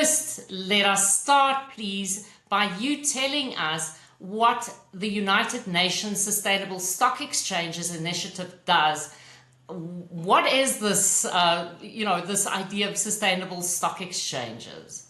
first, let us start, please, by you telling us what the United Nations Sustainable Stock Exchanges Initiative does. What is this, this idea of sustainable stock exchanges?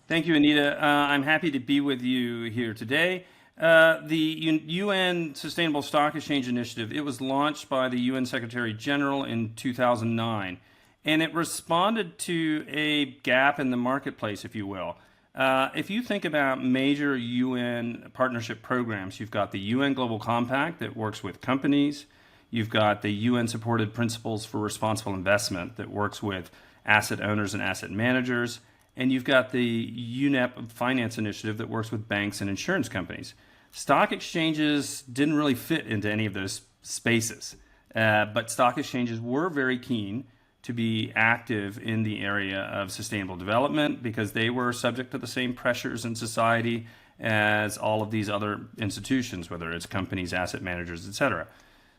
Thank you, Anita. I'm happy to be with you here today. The UN Sustainable Stock Exchange Initiative, it was launched by the UN Secretary General in 2009, and it responded to a gap in the marketplace, if you will. If you think about major UN partnership programs, you've got the UN Global Compact that works with companies. You've got the UN-supported Principles for Responsible Investment that works with asset owners and asset managers. And you've got the UNEP Finance Initiative that works with banks and insurance companies. Stock exchanges didn't really fit into any of those spaces, but stock exchanges were very keen to be active in the area of sustainable development because they were subject to the same pressures in society as all of these other institutions, whether it's companies, asset managers, etc.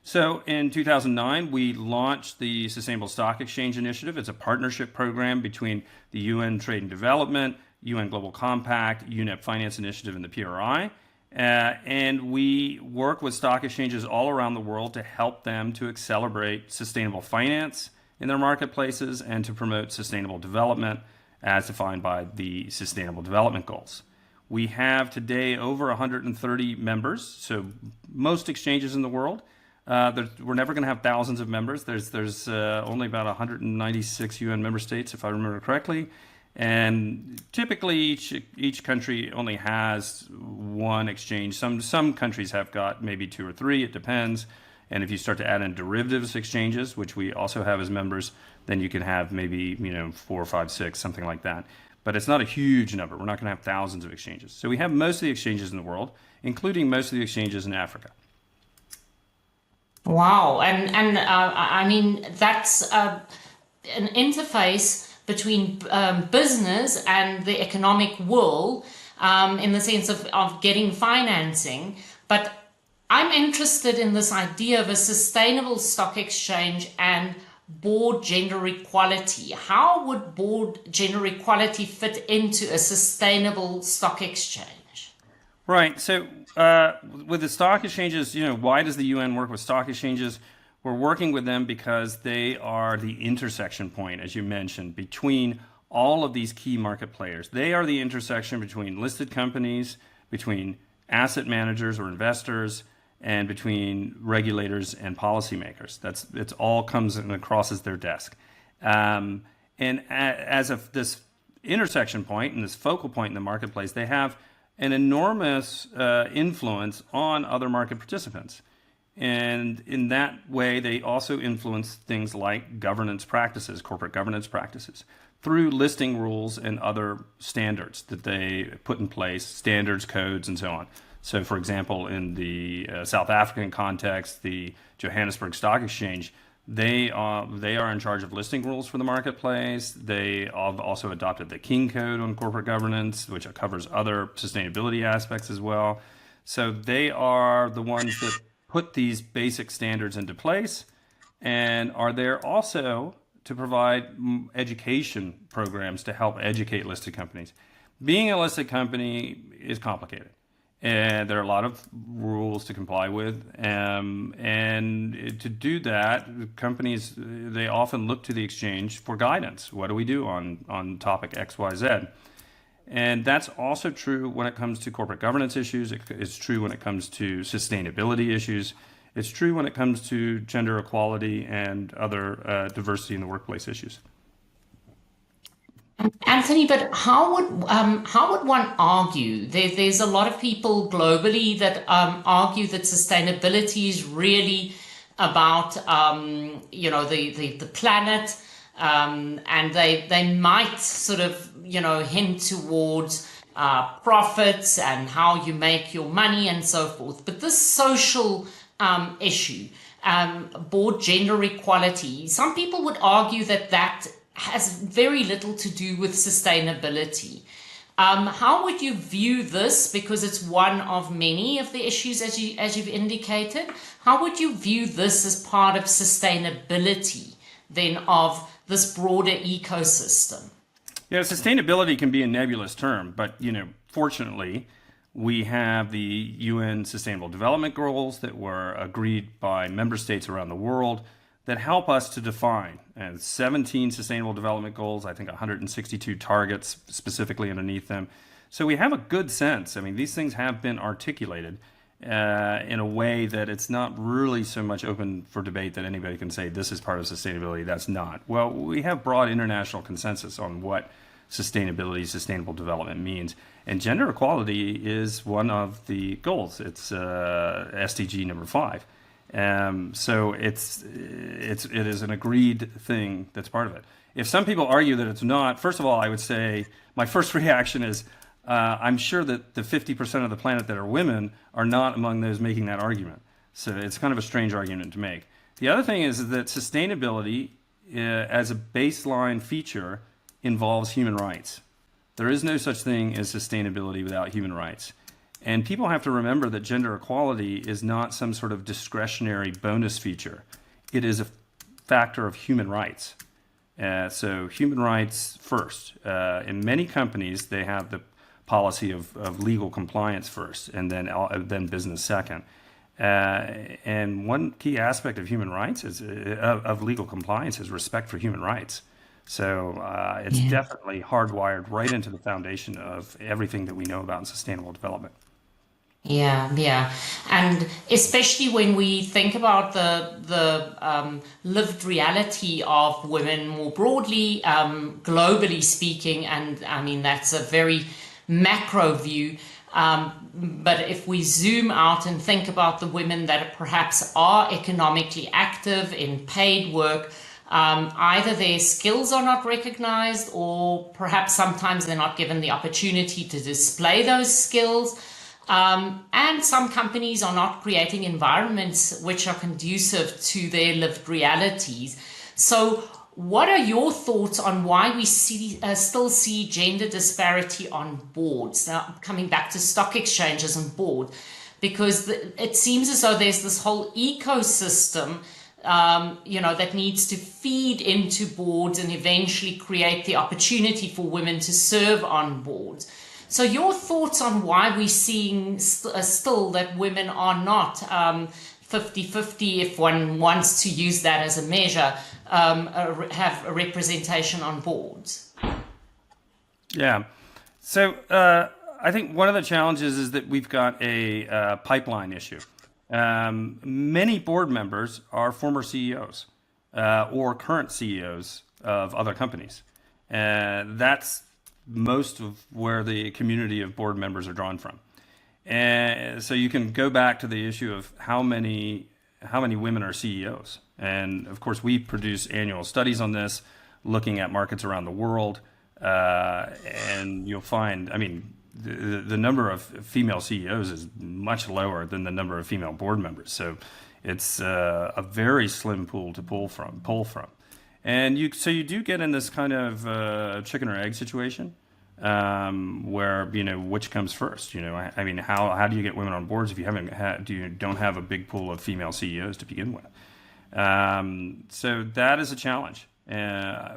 So in 2009, we launched the Sustainable Stock Exchange Initiative. It's a partnership program between the UN Trade and Development, UN Global Compact, UNEP Finance Initiative, and the PRI. And we work with stock exchanges all around the world to help them to accelerate sustainable finance in their marketplaces and to promote sustainable development as defined by the Sustainable Development Goals. We have today over 130 members, so most exchanges in the world. We're never going to have thousands of members. There's only about 196 UN member states, if I remember correctly. And typically each country only has one exchange. Some countries have got maybe two or three, it depends. And if you start to add in derivatives exchanges, which we also have as members, then you can have maybe 4, 5, 6, something like that. But it's not a huge number. We're not going to have thousands of exchanges. So we have most of the exchanges in the world, including most of the exchanges in Africa. Wow, and I mean that's an interface between business and the economic world in the sense of getting financing. But I'm interested in this idea of a sustainable stock exchange and board gender equality. How would board gender equality fit into a sustainable stock exchange? Right. So with the stock exchanges, why does the UN work with stock exchanges? We're working with them because they are the intersection point, as you mentioned, between all of these key market players. They are the intersection between listed companies, between asset managers or investors, and between regulators and policymakers. It's all comes and crosses their desk. And as of this intersection point and this focal point in the marketplace, they have an enormous influence on other market participants. And in that way, they also influence things like governance practices, corporate governance practices, through listing rules and other standards that they put in place, standards, codes, and so on. So, for example, in the South African context, the Johannesburg Stock Exchange, they are in charge of listing rules for the marketplace. They have also adopted the King Code on corporate governance, which covers other sustainability aspects as well. So they are the ones that put these basic standards into place and are there also to provide education programs to help educate listed companies. Being a listed company is complicated. And there are a lot of rules to comply with. And to do that, companies, they often look to the exchange for guidance. What do we do on topic X, Y, Z? And that's also true when it comes to corporate governance issues. It's true when it comes to sustainability issues. It's true when it comes to gender equality and other diversity in the workplace issues. Anthony, but how would one argue? There's a lot of people globally that argue that sustainability is really about the planet, and they might sort of hint towards profits and how you make your money and so forth. But this social issue, board gender equality, some people would argue that has very little to do with sustainability. How would you view this? Because it's one of many of the issues, as you've indicated. How would you view this as part of sustainability, then, of this broader ecosystem? Yeah, sustainability can be a nebulous term, but fortunately, we have the UN Sustainable Development Goals that were agreed by member states around the world that help us to define. And 17 Sustainable Development Goals, I think 162 targets specifically underneath them. So we have a good sense. I mean, these things have been articulated in a way that it's not really so much open for debate that anybody can say this is part of sustainability, that's not. Well, we have broad international consensus on what sustainability, sustainable development means. And gender equality is one of the goals. It's SDG number 5. So it is an agreed thing that's part of it. If some people argue that it's not, first of all, I would say my first reaction is I'm sure that the 50% of the planet that are women are not among those making that argument. So it's kind of a strange argument to make. The other thing is that sustainability as a baseline feature involves human rights. There is no such thing as sustainability without human rights. And people have to remember that gender equality is not some sort of discretionary bonus feature. It is a factor of human rights. So human rights first. In many companies, they have the policy of legal compliance first, and then business second. And one key aspect of human rights is of legal compliance is respect for human rights. So it's Yeah. definitely hardwired right into the foundation of everything that we know about sustainable development. Yeah, yeah, and especially when we think about the lived reality of women more broadly, globally speaking, and I mean that's a very macro view. But if we zoom out and think about the women that perhaps are economically active in paid work, either their skills are not recognized, or perhaps sometimes they're not given the opportunity to display those skills. And some companies are not creating environments which are conducive to their lived realities. So, what are your thoughts on why we still see gender disparity on boards? Now, coming back to stock exchanges and board, because it seems as though there's this whole ecosystem, that needs to feed into boards and eventually create the opportunity for women to serve on boards. So your thoughts on why we're seeing still that women are not 50-50, if one wants to use that as a measure, have a representation on boards? Yeah. So I think one of the challenges is that we've got a pipeline issue. Many board members are former CEOs or current CEOs of other companies. That's most of where the community of board members are drawn from. And so you can go back to the issue of how many women are CEOs. And of course, we produce annual studies on this, looking at markets around the world. And you'll find, I mean, the number of female CEOs is much lower than the number of female board members. So it's a very slim pool to pull from. And you do get in this kind of chicken or egg situation, where which comes first. I mean, how do you get women on boards if you don't have a big pool of female CEOs to begin with? So that is a challenge. In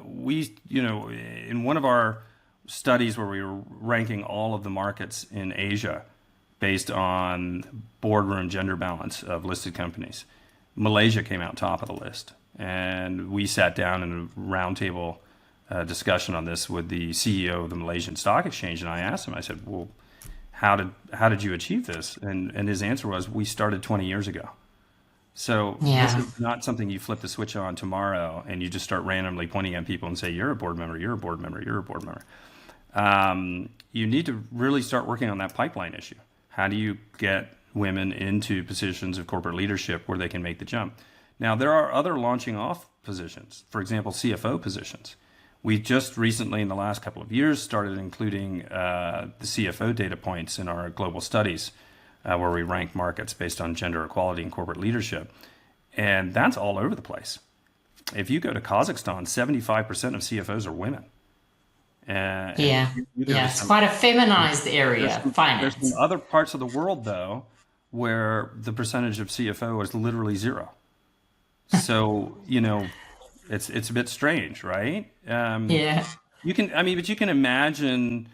one of our studies where we were ranking all of the markets in Asia based on boardroom gender balance of listed companies, Malaysia came out top of the list. And we sat down in a roundtable discussion on this with the CEO of the Malaysian Stock Exchange, and I asked him, I said, well, how did you achieve this? And his answer was, we started 20 years ago. So this Yeah. is not something you flip the switch on tomorrow and you just start randomly pointing at people and say, you're a board member, you're a board member, you're a board member. You need to really start working on that pipeline issue. How do you get women into positions of corporate leadership where they can make the jump? Now, there are other launching off positions, for example, CFO positions. We just recently, in the last couple of years, started including the CFO data points in our global studies, where we rank markets based on gender equality and corporate leadership. And that's all over the place. If you go to Kazakhstan, 75% of CFOs are women. And Yeah. you go Yeah. to It's quite a feminized there's area, there's some finance. other parts of the world, though, where the percentage of CFO is literally zero. So, it's a bit strange, right? Yeah. You can, I mean, but you can imagine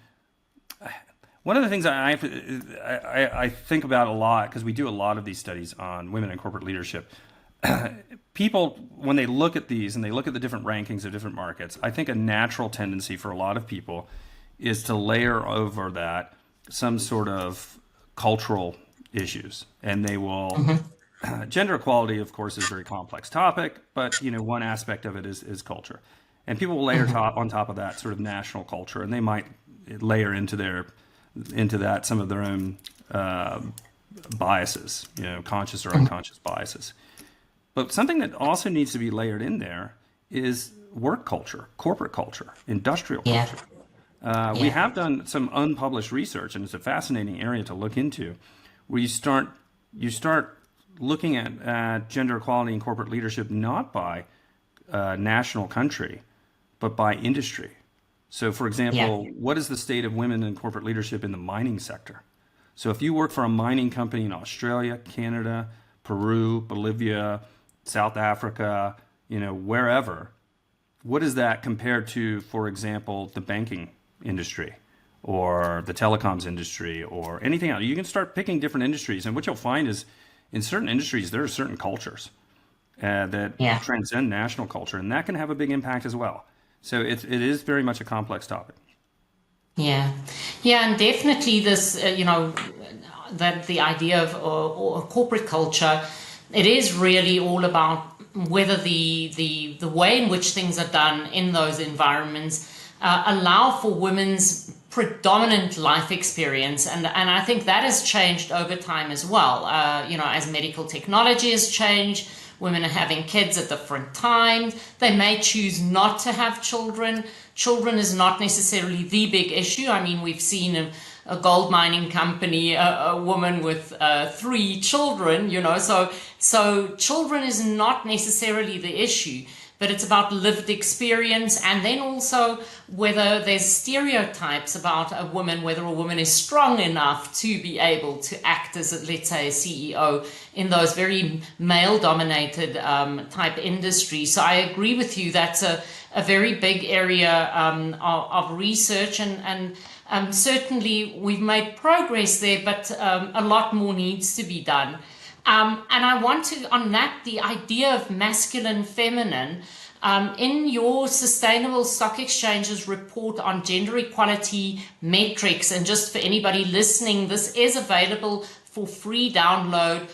one of the things I think about a lot because we do a lot of these studies on women in corporate leadership. People, when they look at these and they look at the different rankings of different markets, I think a natural tendency for a lot of people is to layer over that some sort of cultural issues, and they will. Gender equality, of course, is a very complex topic, but one aspect of it is culture, and people will layer on top of that sort of national culture, and they might layer into that some of their own biases, conscious or unconscious biases. But something that also needs to be layered in there is work culture, corporate culture, industrial Yeah, culture. We yeah, have done some unpublished research, and it's a fascinating area to look into, where you start looking at gender equality in corporate leadership not by national country, but by industry. So, for yeah, example, what is the state of women in corporate leadership in the mining sector? So, if you work for a mining company in Australia, Canada, Peru, Bolivia, South Africa, wherever, what is that compared to, for example, the banking industry or the telecoms industry or anything else? You can start picking different industries, and what you'll find is in certain industries, there are certain cultures that yeah. transcend national culture, and that can have a big impact as well. So it is very much a complex topic. Yeah, yeah, and definitely this, that the idea of or corporate culture, it is really all about whether the way in which things are done in those environments allow for women's predominant life experience, and I think that has changed over time as well. As medical technology has changed, women are having kids at different times. They may choose not to have children. Children is not necessarily the big issue. I mean, we've seen a gold mining company, a woman with three children, so children is not necessarily the issue, but it's about lived experience, and then also whether there's stereotypes about a woman, whether a woman is strong enough to be able to act as, let's say, a CEO in those very male-dominated type industries. So I agree with you. That's a very big area of research, and certainly we've made progress there, but a lot more needs to be done. And I want to, on that, the idea of masculine, feminine, in your Sustainable Stock Exchanges report on gender equality metrics, and just for anybody listening, this is available for free download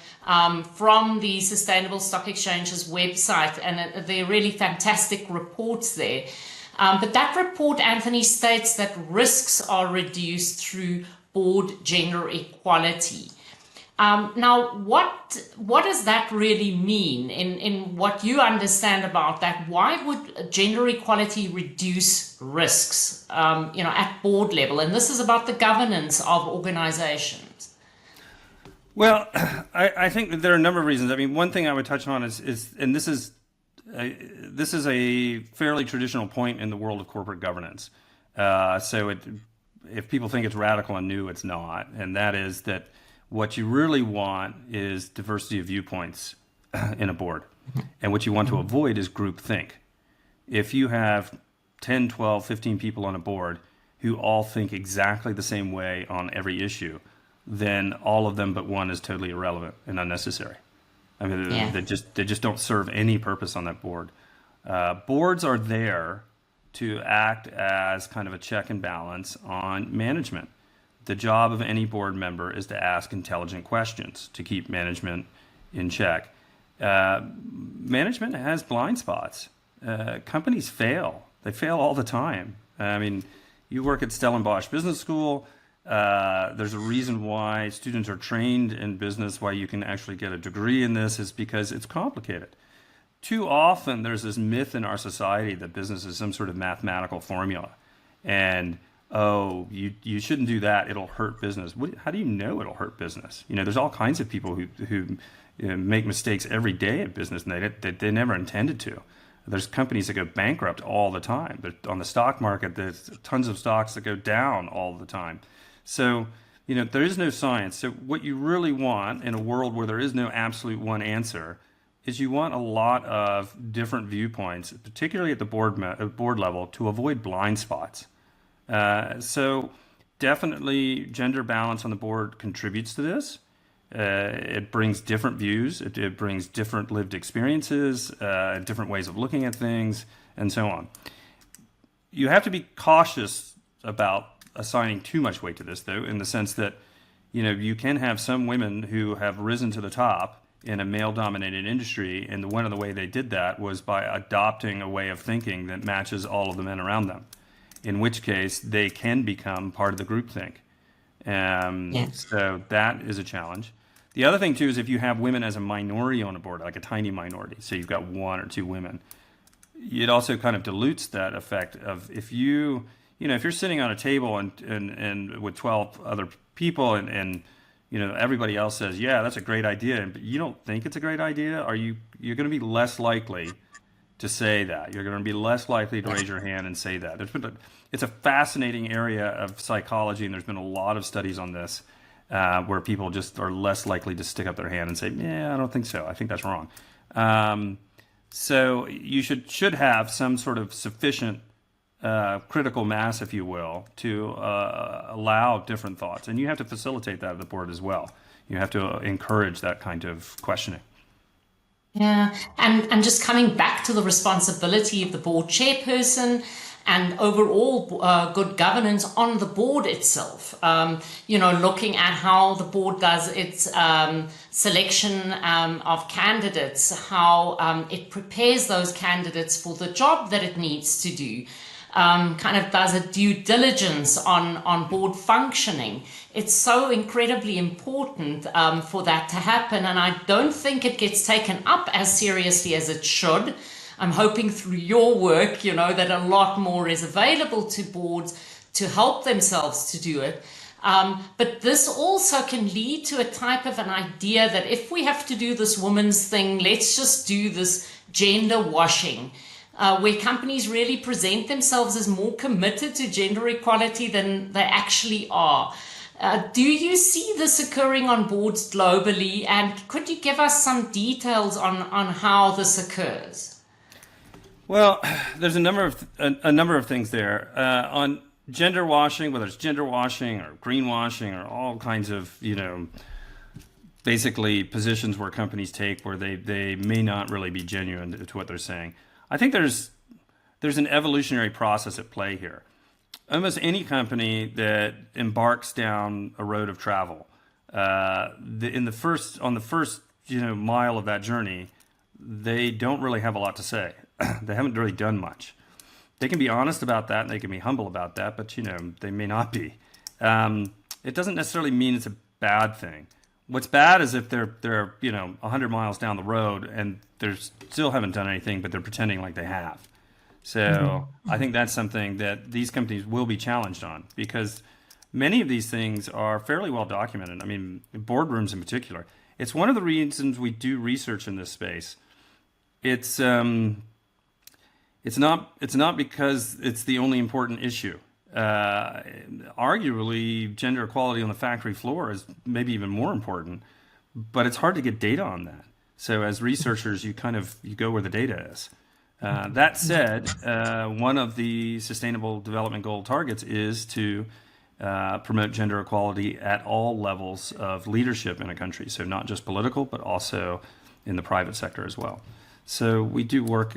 from the Sustainable Stock Exchanges website, and they're really fantastic reports there. But that report, Anthony, states that risks are reduced through board gender equality. Now, what does that really mean in what you understand about that? Why would gender equality reduce risks, at board level? And this is about the governance of organizations. Well, I think that there are a number of reasons. I mean, one thing I would touch on is and this is a fairly traditional point in the world of corporate governance. If people think it's radical and new, it's not. And that is that what you really want is diversity of viewpoints in a board. And what you want to avoid is groupthink. If you have 10, 12, 15 people on a board who all think exactly the same way on every issue, then all of them but one is totally irrelevant and unnecessary. I mean, Yeah, they just don't serve any purpose on that board. Boards are there to act as kind of a check and balance on management. The job of any board member is to ask intelligent questions to keep management in check. Management has blind spots. Companies fail. They fail all the time. I mean, you work at Stellenbosch Business School. There's a reason why students are trained in business, why you can actually get a degree in this is because it's complicated. Too often there's this myth in our society that business is some sort of mathematical formula. And oh, you shouldn't do that. It'll hurt business. How do you know it'll hurt business? There's all kinds of people who make mistakes every day at business, and they never intended to. There's companies that go bankrupt all the time. On the stock market, there's tons of stocks that go down all the time. So, there is no science. So what you really want in a world where there is no absolute one answer, is you want a lot of different viewpoints, particularly at the board level, to avoid blind spots. So definitely gender balance on the board contributes to this. It brings different views, it brings different lived experiences, different ways of looking at things, and so on. You have to be cautious about assigning too much weight to this, though, in the sense that you can have some women who have risen to the top in a male-dominated industry, and one of the way they did that was by adopting a way of thinking that matches all of the men around them, in which case they can become part of the groupthink. Yes. So that is a challenge. The other thing, too, is if you have women as a minority on a board, like a tiny minority, so you've got one or two women, it also kind of dilutes that effect of if you're sitting on a table and with 12 other people and everybody else says, yeah, that's a great idea, but you don't think it's a great idea, you're going to be less likely to say that. You're going to be less likely to raise your hand and say that. It's a fascinating area of psychology, and there's been a lot of studies on this where people just are less likely to stick up their hand and say, yeah, I don't think so. I think that's wrong. So you should have some sort of sufficient critical mass, if you will, to allow different thoughts. And you have to facilitate that at the board as well. You have to encourage that kind of questioning. Yeah, and just coming back to the responsibility of the board chairperson and overall good governance on the board itself. Looking at how the board does its selection of candidates, how it prepares those candidates for the job that it needs to do. Kind of does a due diligence on board functioning. It's so incredibly important for that to happen, and I don't think it gets taken up as seriously as it should. I'm hoping through your work, that a lot more is available to boards to help themselves to do it. But this also can lead to a type of an idea that if we have to do this woman's thing, let's just do this gender washing. Where companies really present themselves as more committed to gender equality than they actually are. Do you see this occurring on boards globally? And could you give us some details on how this occurs? Well, there's a number of things there on gender washing, whether it's gender washing or greenwashing or all kinds of basically positions where companies take where they may not really be genuine to what they're saying. I think there's an evolutionary process at play here. Almost any company that embarks down a road of travel, on the first mile of that journey, they don't really have a lot to say. They haven't really done much. They can be honest about that and they can be humble about that, but they may not be. It doesn't necessarily mean it's a bad thing. What's bad is if they're 100 miles down the road and they still haven't done anything, but they're pretending like they have. So I think that's something that these companies will be challenged on, because many of these things are fairly well documented. I mean, boardrooms in particular. It's one of the reasons we do research in this space. It's not because it's the only important issue. Arguably, gender equality on the factory floor is maybe even more important, but it's hard to get data on that. So as researchers, you go where the data is. That said, one of the Sustainable Development Goal targets is to promote gender equality at all levels of leadership in a country. So not just political, but also in the private sector as well. So we do work.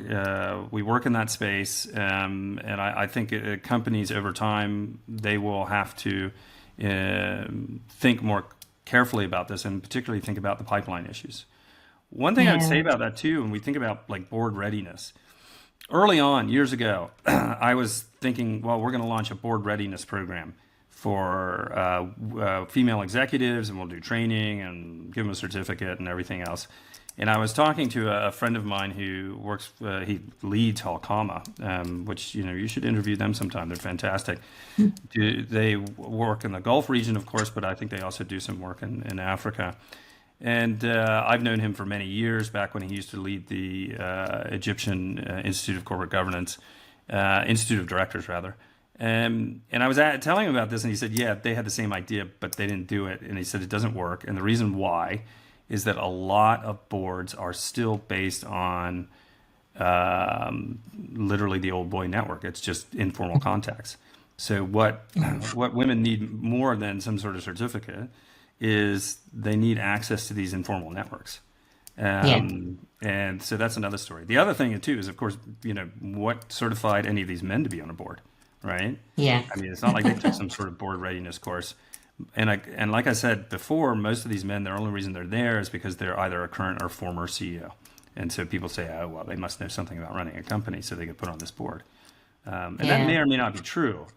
We work in that space, and I think companies over time, they will have to think more carefully about this, and particularly think about the pipeline issues. One thing I would say about that too, when we think about like board readiness, early on years ago, I was thinking, well, we're going to launch a board readiness program for female executives, and we'll do training and give them a certificate and everything else. And I was talking to a friend of mine who works, he leads Halkama, which, you should interview them sometime. They're fantastic. They work in the Gulf region, of course, but I think they also do some work in Africa. And I've known him for many years, back when he used to lead the Egyptian Institute of Corporate Governance, Institute of Directors, rather. And I was telling him about this, and he said, yeah, they had the same idea, but they didn't do it. And he said, it doesn't work. And the reason why is that a lot of boards are still based on literally the old boy network. It's just informal contacts. So what women need more than some sort of certificate is they need access to these informal networks. Yeah. And so that's another story. The other thing too is, of course, what certified any of these men to be on a board, right? Yeah. I mean, it's not like they took some sort of board readiness course. And like I said before, most of these men, their only reason they're there is because they're either a current or former CEO. And so people say, oh, well, they must know something about running a company, so they get put on this board. And that Yeah. may or may not be true.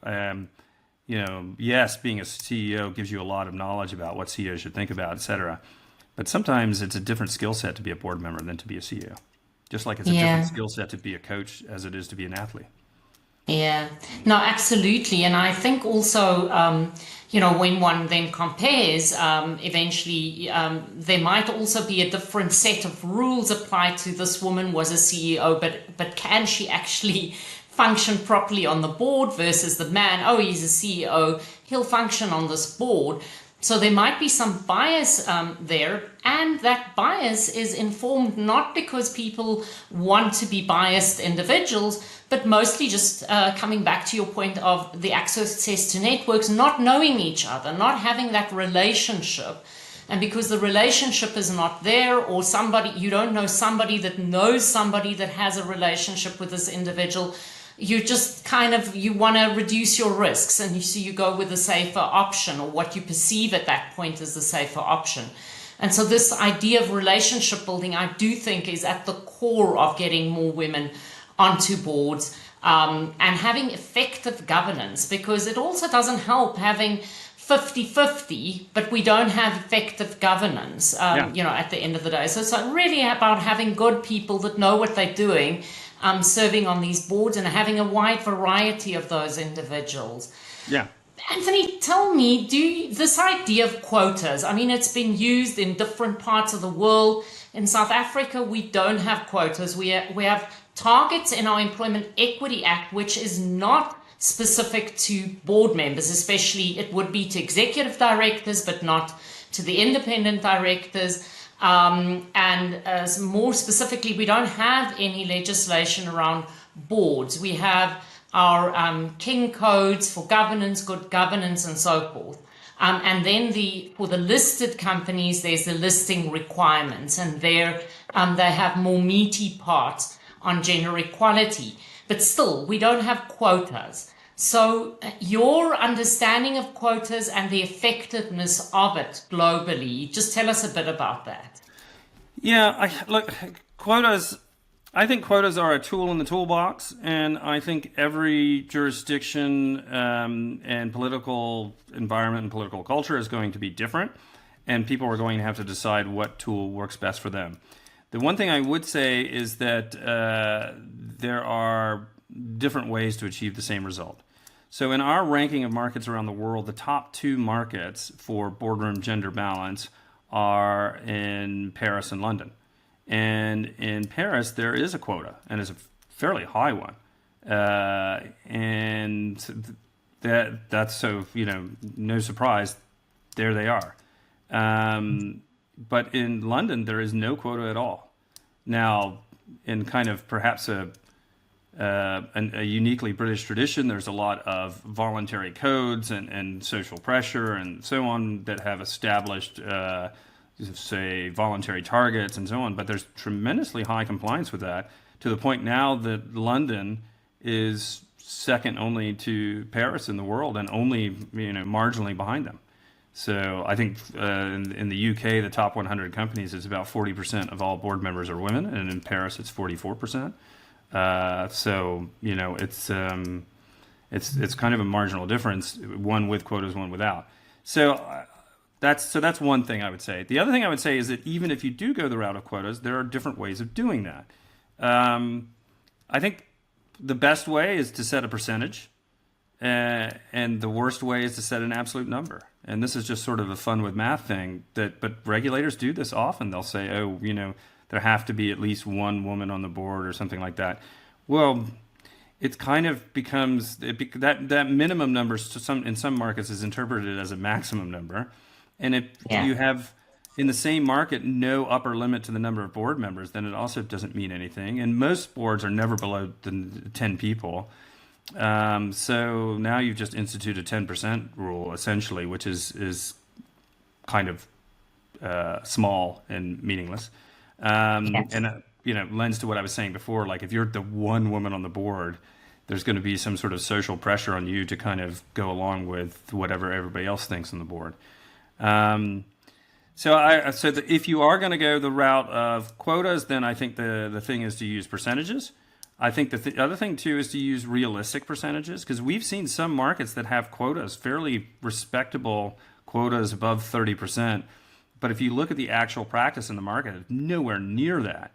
Yes, being a CEO gives you a lot of knowledge about what CEOs should think about, et cetera. But sometimes it's a different skill set to be a board member than to be a CEO. Just like it's a different Yeah. skill set to be a coach as it is to be an athlete. Yeah, no, absolutely. And I think also, when one then compares, eventually there might also be a different set of rules applied to this woman was a CEO, but can she actually function properly on the board versus the man? Oh, he's a CEO, he'll function on this board. So there might be some bias there, and that bias is informed not because people want to be biased individuals, but mostly just coming back to your point of the access to networks, not knowing each other, not having that relationship. And because the relationship is not there, or you don't know somebody that knows somebody that has a relationship with this individual, you just you want to reduce your risks, and so you go with the safer option, or what you perceive at that point as the safer option. And so this idea of relationship building, I do think, is at the core of getting more women onto boards, and having effective governance, because it also doesn't help having 50-50, but we don't have effective governance, Yeah. at the end of the day. So it's really about having good people that know what they're doing, serving on these boards, and having a wide variety of those individuals. Yeah. Anthony, tell me, this idea of quotas, I mean, it's been used in different parts of the world. In South Africa, we don't have quotas. We have targets in our Employment Equity Act, which is not specific to board members, especially it would be to executive directors, but not to the independent directors. And more specifically, we don't have any legislation around boards. We have our King codes for governance, good governance, and so forth. And then for the listed companies, there's the listing requirements, and there they have more meaty parts on gender equality. But still, we don't have quotas. So your understanding of quotas and the effectiveness of it globally, just tell us a bit about that. Yeah, look, quotas. I think quotas are a tool in the toolbox, and I think every jurisdiction and political environment and political culture is going to be different, and people are going to have to decide what tool works best for them. The one thing I would say is that there are different ways to achieve the same result. So in our ranking of markets around the world, the top two markets for boardroom gender balance are in Paris and London. And in Paris, there is a quota, and it's a fairly high one. And that's so, no surprise, there they are. But in London, there is no quota at all. Now, in kind of perhaps a uniquely British tradition, there's a lot of voluntary codes and social pressure and so on that have established say voluntary targets and so on, but there's tremendously high compliance with that, to the point now that London is second only to Paris in the world, and only marginally behind them. So I think in the UK, the top 100 companies is about 40% of all board members are women, and in Paris it's 44%. So it's kind of a marginal difference, one with quotas, one without. So that's one thing I would say. The other thing I would say is that even if you do go the route of quotas, there are different ways of doing that. I think the best way is to set a percentage, and the worst way is to set an absolute number. And this is just sort of a fun with math thing. But regulators do this often. They'll say, there have to be at least one woman on the board or something like that. Well, it kind of becomes that minimum number in some markets is interpreted as a maximum number. And if Yeah. you have in the same market no upper limit to the number of board members, then it also doesn't mean anything. And most boards are never below 10 people. So now you've just instituted a 10% rule essentially, which is kind of small and meaningless. Yes. And lends to what I was saying before. Like if you're the one woman on the board, there's going to be some sort of social pressure on you to kind of go along with whatever everybody else thinks on the board. So if you are going to go the route of quotas, then I think the thing is to use percentages. I think the other thing too is to use realistic percentages, because we've seen some markets that have quotas, fairly respectable quotas above 30%. But if you look at the actual practice in the market, it's nowhere near that.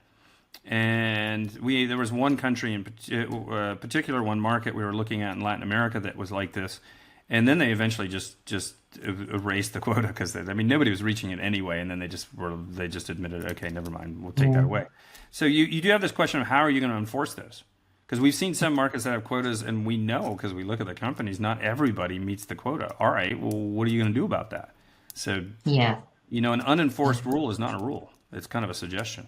And there was one country in particular, one market we were looking at in Latin America that was like this, and then they eventually just erased the quota because nobody was reaching it anyway, and then they just admitted, okay, never mind, we'll take that away. So you do have this question of how are you going to enforce those? Because we've seen some markets that have quotas, and we know because we look at the companies, not everybody meets the quota. All right, well, what are you going to do about that? So Yeah. an unenforced rule is not a rule; it's kind of a suggestion.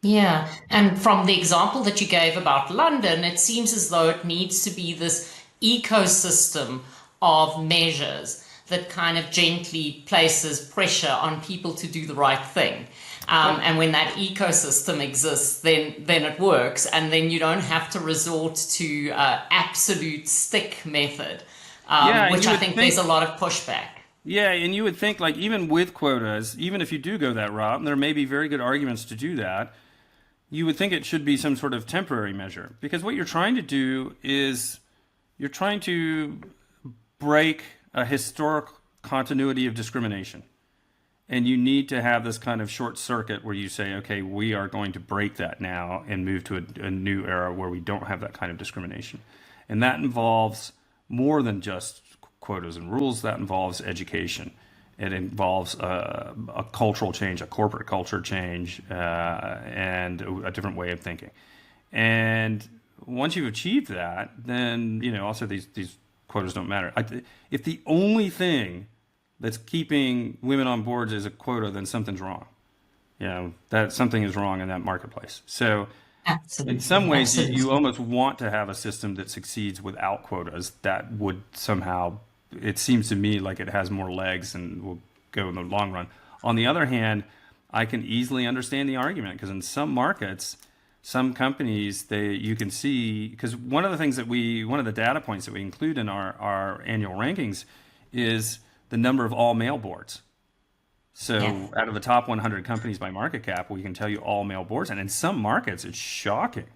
Yeah, and from the example that you gave about London, it seems as though it needs to be this ecosystem of measures that kind of gently places pressure on people to do the right thing. And when that ecosystem exists, then it works, and then you don't have to resort to absolute stick method, Yeah, and which you I would think there's think a lot of pushback. Yeah, and you would think, like, even with quotas, even if you do go that route, and there may be very good arguments to do that, you would think it should be some sort of temporary measure. Because what you're trying to do is you're trying to break a historic continuity of discrimination. And you need to have this kind of short circuit where you say, okay, we are going to break that now and move to a new era where we don't have that kind of discrimination. And that involves more than just quotas and rules. That involves education. It involves a cultural change, a corporate culture change, and a different way of thinking. And once you've achieved that, then also these quotas don't matter. If the only thing that's keeping women on boards is a quota, then something's wrong. That something is wrong in that marketplace. So in some Absolutely, ways, you absolutely. almost want to have a system that succeeds without quotas. That would somehow, it seems to me like it has more legs and will go in the long run. On the other hand, I can easily understand the argument because in some markets, some companies, you can see, because one of the data points that we include in our annual rankings is the number of all male boards. Yeah, So out of the top 100 companies by market cap, we can tell you all male boards. And in some markets, it's shocking.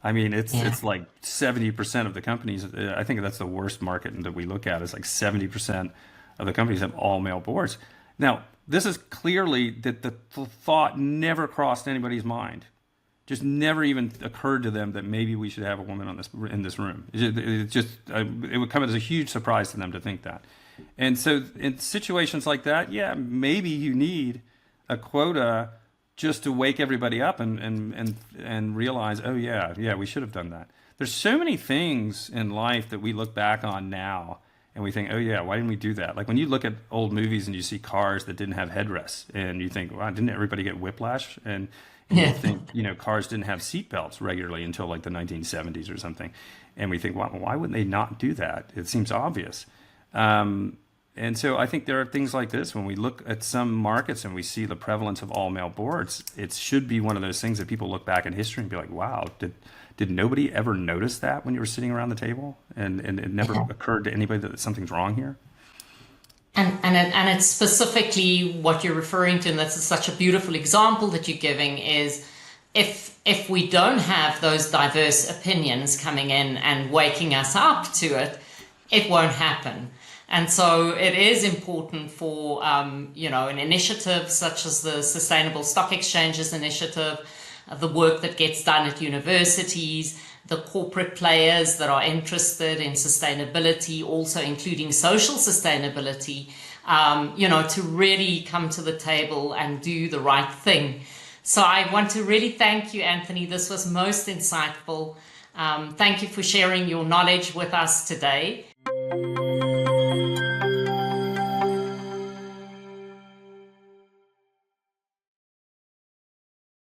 I mean, yeah, it's like 70% of the companies. I think that's the worst market that we look at. Is like 70% of the companies have all male boards. Now, this is clearly that the thought never crossed anybody's mind. Just never even occurred to them that maybe we should have a woman in this room. It would come as a huge surprise to them to think that. And so in situations like that, yeah, maybe you need a quota just to wake everybody up and realize, oh yeah, we should have done that. There's so many things in life that we look back on now and we think, oh yeah, why didn't we do that? Like when you look at old movies and you see cars that didn't have headrests and you think, wow, didn't everybody get whiplash? And you yeah. think, cars didn't have seat belts regularly until like the 1970s or something. And we think, well, why wouldn't they not do that? It seems obvious. And so I think there are things like this when we look at some markets and we see the prevalence of all male boards. It should be one of those things that people look back in history and be like, wow, did nobody ever notice that when you were sitting around the table? And it never occurred to anybody that something's wrong here? And it's specifically what you're referring to, and that's such a beautiful example that you're giving is if we don't have those diverse opinions coming in and waking us up to it, it won't happen. And so it is important for, an initiative such as the Sustainable Stock Exchanges Initiative, the work that gets done at universities, the corporate players that are interested in sustainability, also including social sustainability, to really come to the table and do the right thing. So I want to really thank you, Anthony. This was most insightful. Thank you for sharing your knowledge with us today.